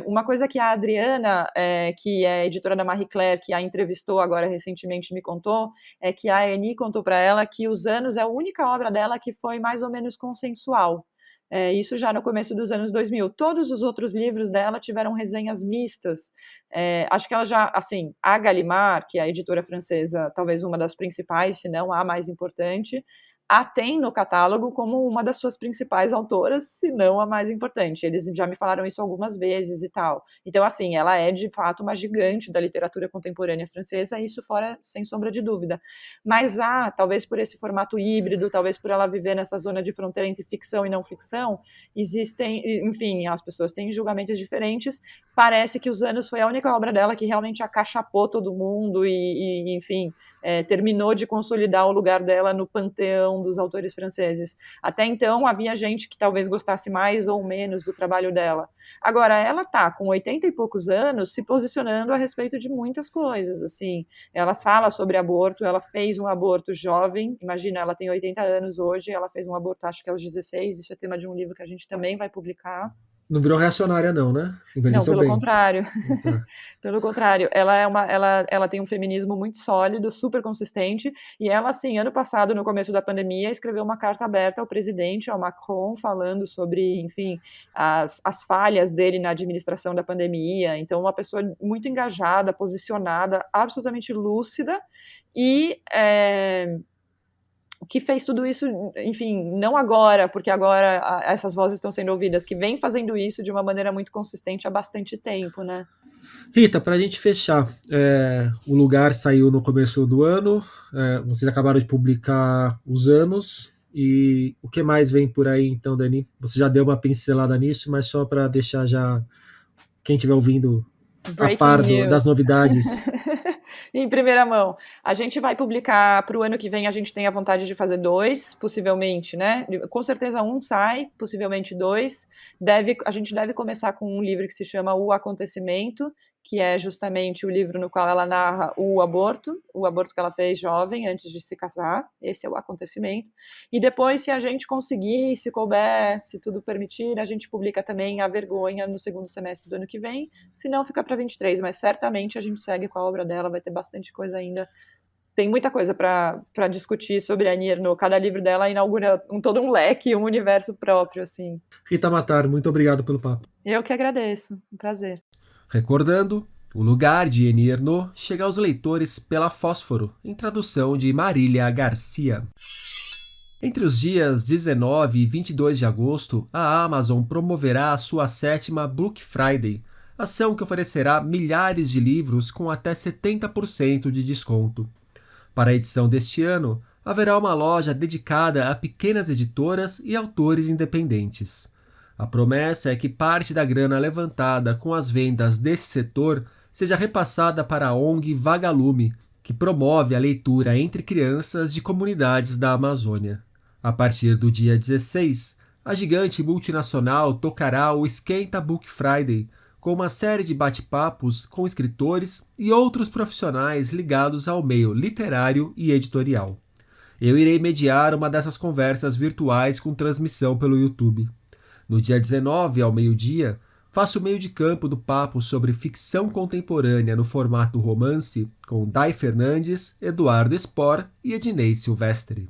uma coisa que a Adriana, que é editora da Marie Claire, que a entrevistou agora recentemente, me contou, é que a Annie contou para ela que Os Anos é a única obra dela que foi mais ou menos consensual. Isso já no começo dos anos 2000. Todos os outros livros dela tiveram resenhas mistas. Acho que ela já, assim, a Gallimard, que é a editora francesa, talvez uma das principais, se não a mais importante, a tem no catálogo como uma das suas principais autoras, se não a mais importante. Eles já me falaram isso algumas vezes e tal. Então, assim, ela é de fato uma gigante da literatura contemporânea francesa, isso fora, sem sombra de dúvida. Mas talvez por esse formato híbrido, talvez por ela viver nessa zona de fronteira entre ficção e não ficção, existem, enfim, as pessoas têm julgamentos diferentes. Parece que Os Anos foi a única obra dela que realmente acachapou todo mundo e enfim, terminou de consolidar o lugar dela no panteão dos autores franceses. Até então, havia gente que talvez gostasse mais ou menos do trabalho dela. Agora, ela está com 80 e poucos anos se posicionando a respeito de muitas coisas, assim. Ela fala sobre aborto, ela fez um aborto jovem, imagina, ela tem 80 anos hoje, ela fez um aborto acho que aos 16, isso é tema de um livro que a gente também vai publicar. Não virou reacionária, não, né? Não, Envelheceu pelo bem. contrário. Tá. Pelo contrário, ela tem um feminismo muito sólido, super consistente, e ela, assim, ano passado, no começo da pandemia, escreveu uma carta aberta ao presidente, ao Macron, falando sobre, enfim, as falhas dele na administração da pandemia. Então, uma pessoa muito engajada, posicionada, absolutamente lúcida, e o que fez tudo isso, enfim, não agora, porque agora essas vozes estão sendo ouvidas, que vem fazendo isso de uma maneira muito consistente há bastante tempo, né? Rita, para a gente fechar, o Lugar saiu no começo do ano, vocês acabaram de publicar Os Anos, e o que mais vem por aí então, Dani? Você já deu uma pincelada nisso, mas só para deixar já quem estiver ouvindo a Breaking par das news. novidades. Em primeira mão. A gente vai publicar para o ano que vem, a gente tem a vontade de fazer 2, possivelmente, né? Com certeza um sai, possivelmente 2. A gente deve começar com um livro que se chama O Acontecimento, que é justamente o livro no qual ela narra o aborto que ela fez jovem, antes de se casar, esse é o acontecimento. E depois, se a gente conseguir, se couber, se tudo permitir, a gente publica também A Vergonha no segundo semestre do ano que vem, se não fica para 23, mas certamente a gente segue com a obra dela, vai ter bastante coisa ainda. Tem muita coisa para discutir sobre a Annie Ernaux. Cada livro dela inaugura todo um leque, um universo próprio, assim. Rita Matar, muito obrigado pelo papo. Eu que agradeço, um prazer. Recordando, O Lugar de Annie Ernaux chega aos leitores pela Fósforo, em tradução de Marília Garcia. Entre os dias 19 e 22 de agosto, a Amazon promoverá a sua 7ª Book Friday, ação que oferecerá milhares de livros com até 70% de desconto. Para a edição deste ano, haverá uma loja dedicada a pequenas editoras e autores independentes. A promessa é que parte da grana levantada com as vendas desse setor seja repassada para a ONG Vagalume, que promove a leitura entre crianças de comunidades da Amazônia. A partir do dia 16, a gigante multinacional tocará o Esquenta Book Friday, com uma série de bate-papos com escritores e outros profissionais ligados ao meio literário e editorial. Eu irei mediar uma dessas conversas virtuais com transmissão pelo YouTube. No dia 19, ao meio-dia, faço o meio de campo do papo sobre ficção contemporânea no formato romance com Dai Fernandes, Eduardo Spor e Ednei Silvestre.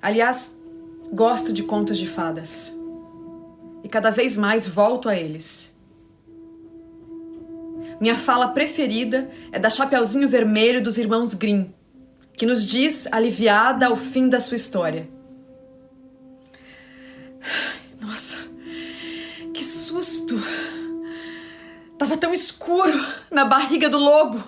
Aliás, gosto de contos de fadas. E cada vez mais volto a eles. Minha fala preferida é da Chapeuzinho Vermelho dos Irmãos Grimm, que nos diz, aliviada ao fim da sua história: nossa, que susto! Tava tão escuro na barriga do lobo.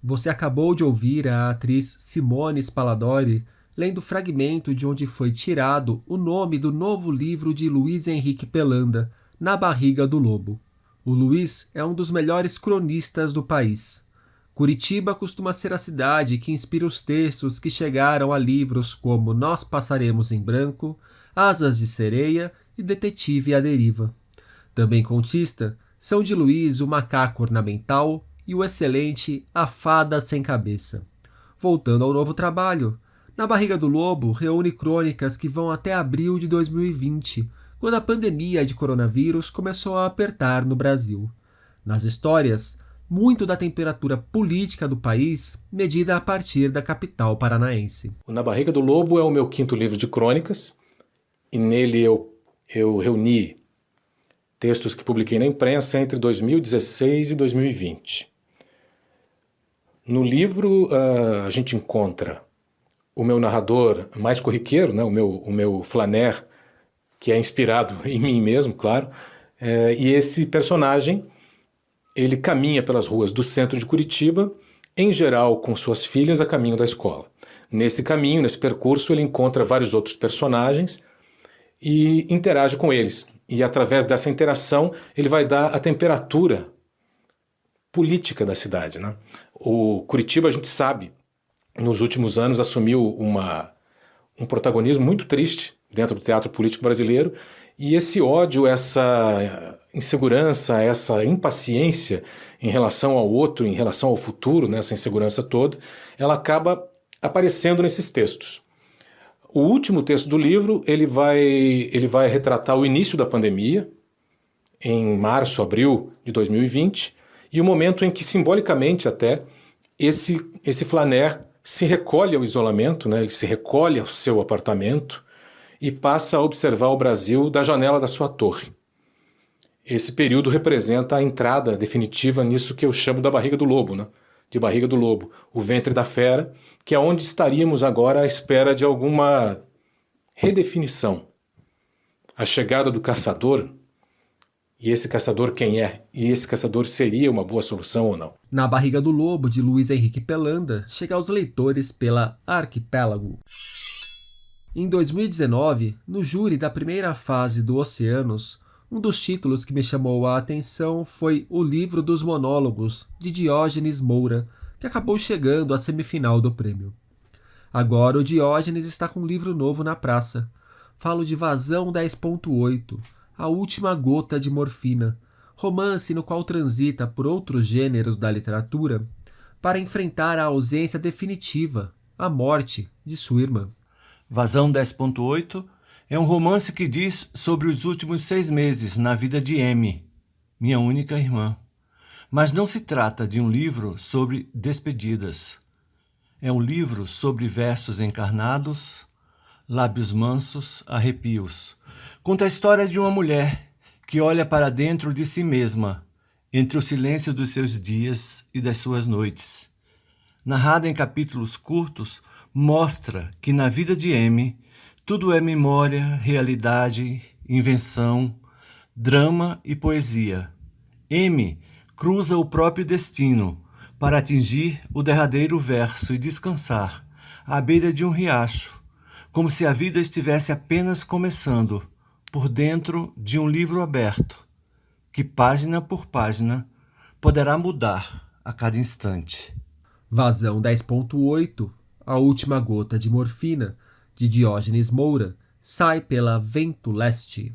Você acabou de ouvir a atriz Simone Spalladori lendo fragmento de onde foi tirado o nome do novo livro de Luiz Henrique Pelanda, Na Barriga do Lobo. O Luiz é um dos melhores cronistas do país. Curitiba costuma ser a cidade que inspira os textos que chegaram a livros como Nós Passaremos em Branco, Asas de Sereia e Detetive à Deriva. Também contista são de Luiz O Macaco Ornamental e o excelente A Fada Sem Cabeça. Voltando ao novo trabalho, Na Barriga do Lobo reúne crônicas que vão até abril de 2020, quando a pandemia de coronavírus começou a apertar no Brasil. Nas histórias, muito da temperatura política do país medida a partir da capital paranaense. O Na Barriga do Lobo é o meu 5º livro de crônicas, e nele eu reuni textos que publiquei na imprensa entre 2016 e 2020. No livro a gente encontra o meu narrador mais corriqueiro, né, o meu flaner, que é inspirado em mim mesmo, claro, e esse personagem ele caminha pelas ruas do centro de Curitiba, em geral com suas filhas a caminho da escola. Nesse caminho, nesse percurso, ele encontra vários outros personagens e interage com eles. E através dessa interação ele vai dar a temperatura política da cidade, né? O Curitiba, a gente sabe, nos últimos anos assumiu um protagonismo muito triste dentro do teatro político brasileiro, e esse ódio, essa insegurança, essa impaciência em relação ao outro, em relação ao futuro, né, essa insegurança toda, ela acaba aparecendo nesses textos. O último texto do livro ele vai retratar o início da pandemia, em março, abril de 2020, e o momento em que, simbolicamente até, esse flaner se recolhe ao isolamento, né? Ele se recolhe ao seu apartamento e passa a observar o Brasil da janela da sua torre. Esse período representa a entrada definitiva nisso que eu chamo da barriga do lobo, né? De barriga do lobo, o ventre da fera, que é onde estaríamos agora à espera de alguma redefinição. A chegada do caçador. E esse caçador quem é? E esse caçador seria uma boa solução ou não? Na Barriga do Lobo, de Luiz Henrique Pelanda, chega aos leitores pela Arquipélago. Em 2019, no júri da primeira fase do Oceanos, um dos títulos que me chamou a atenção foi O Livro dos Monólogos, de Diógenes Moura, que acabou chegando à semifinal do prêmio. Agora o Diógenes está com um livro novo na praça. Falo de Vazão 10.8, A Última Gota de Morfina, romance no qual transita por outros gêneros da literatura para enfrentar a ausência definitiva, a morte de sua irmã. Vazão 10.8 é um romance que diz sobre os últimos 6 meses na vida de Amy, minha única irmã. Mas não se trata de um livro sobre despedidas. É um livro sobre versos encarnados, lábios mansos, arrepios. Conta a história de uma mulher que olha para dentro de si mesma, entre o silêncio dos seus dias e das suas noites. Narrada em capítulos curtos, mostra que na vida de Amy, tudo é memória, realidade, invenção, drama e poesia. Amy cruza o próprio destino para atingir o derradeiro verso e descansar à beira de um riacho, como se a vida estivesse apenas começando, por dentro de um livro aberto, que página por página poderá mudar a cada instante. Vazão 10.8, A Última Gota de Morfina, de Diógenes Moura, sai pela Vento Leste.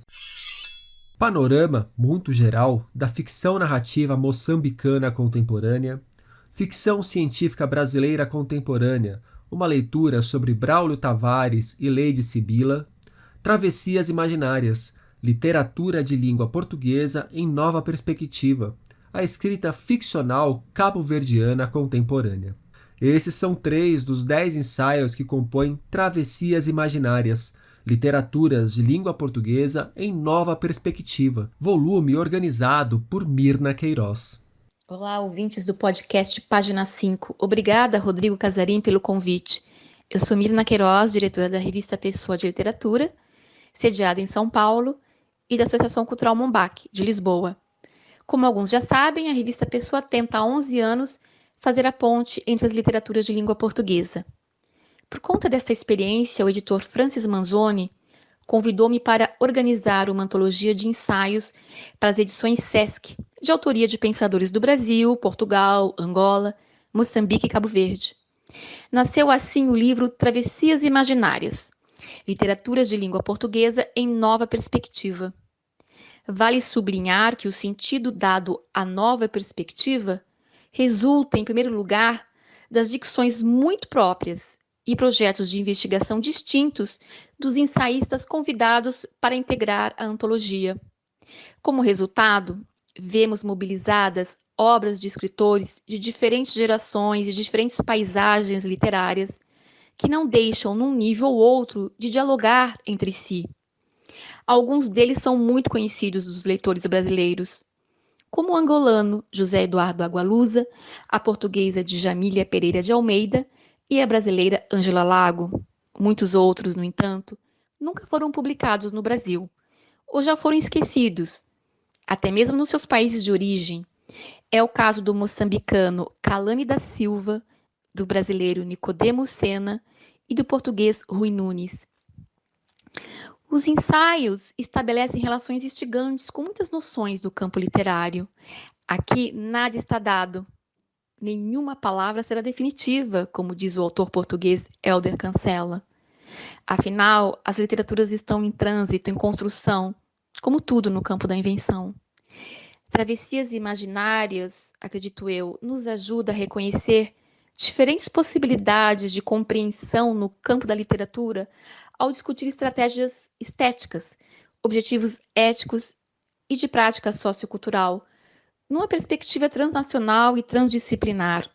Panorama muito geral da ficção narrativa moçambicana contemporânea, ficção científica brasileira contemporânea, uma leitura sobre Braulio Tavares e Lady Sibila, Travessias Imaginárias, literatura de língua portuguesa em nova perspectiva, a escrita ficcional cabo-verdiana contemporânea. Esses são 3 dos 10 ensaios que compõem Travessias Imaginárias, literaturas de língua portuguesa em nova perspectiva, volume organizado por Mirna Queiroz. Olá, ouvintes do podcast Página 5. Obrigada, Rodrigo Casarim, pelo convite. Eu sou Mirna Queiroz, diretora da revista Pessoa de Literatura, sediada em São Paulo, e da Associação Cultural Mombac, de Lisboa. Como alguns já sabem, a revista Pessoa tenta há 11 anos fazer a ponte entre as literaturas de língua portuguesa. Por conta dessa experiência, o editor Francis Manzoni convidou-me para organizar uma antologia de ensaios para as edições Sesc, de autoria de pensadores do Brasil, Portugal, Angola, Moçambique e Cabo Verde. Nasceu assim o livro Travessias Imaginárias, Literaturas de Língua Portuguesa em Nova Perspectiva. Vale sublinhar que o sentido dado à nova perspectiva resulta, em primeiro lugar, das dicções muito próprias e projetos de investigação distintos dos ensaístas convidados para integrar a antologia. Como resultado, vemos mobilizadas obras de escritores de diferentes gerações e diferentes paisagens literárias que não deixam, num nível ou outro, de dialogar entre si. Alguns deles são muito conhecidos dos leitores brasileiros, como o angolano José Eduardo Agualusa, a portuguesa Djamília Pereira de Almeida e a brasileira Ângela Lago. Muitos outros, no entanto, nunca foram publicados no Brasil, ou já foram esquecidos, até mesmo nos seus países de origem. É o caso do moçambicano Kalani da Silva, do brasileiro Nicodemo Sena e do português Rui Nunes. Os ensaios estabelecem relações instigantes com muitas noções do campo literário. Aqui nada está dado. Nenhuma palavra será definitiva, como diz o autor português Hélder Cancela. Afinal, as literaturas estão em trânsito, em construção, como tudo no campo da invenção. Travessias Imaginárias, acredito eu, nos ajuda a reconhecer diferentes possibilidades de compreensão no campo da literatura ao discutir estratégias estéticas, objetivos éticos e de prática sociocultural, numa perspectiva transnacional e transdisciplinar.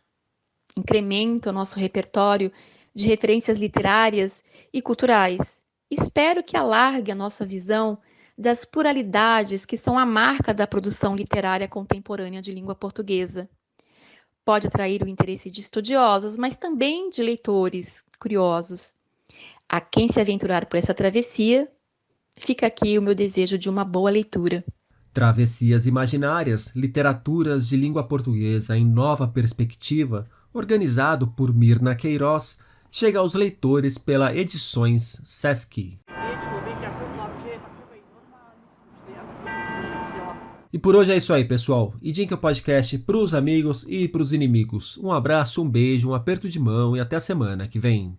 Incrementa o nosso repertório de referências literárias e culturais. Espero que alargue a nossa visão das pluralidades que são a marca da produção literária contemporânea de língua portuguesa. Pode atrair o interesse de estudiosos, mas também de leitores curiosos. A quem se aventurar por essa travessia, fica aqui o meu desejo de uma boa leitura. Travessias Imaginárias, literaturas de língua portuguesa em nova perspectiva, organizado por Mirna Queiroz, chega aos leitores pela Edições Sesc. E por hoje é isso aí, pessoal. Indique o podcast pros amigos e pros inimigos. Um abraço, um beijo, um aperto de mão e até a semana que vem.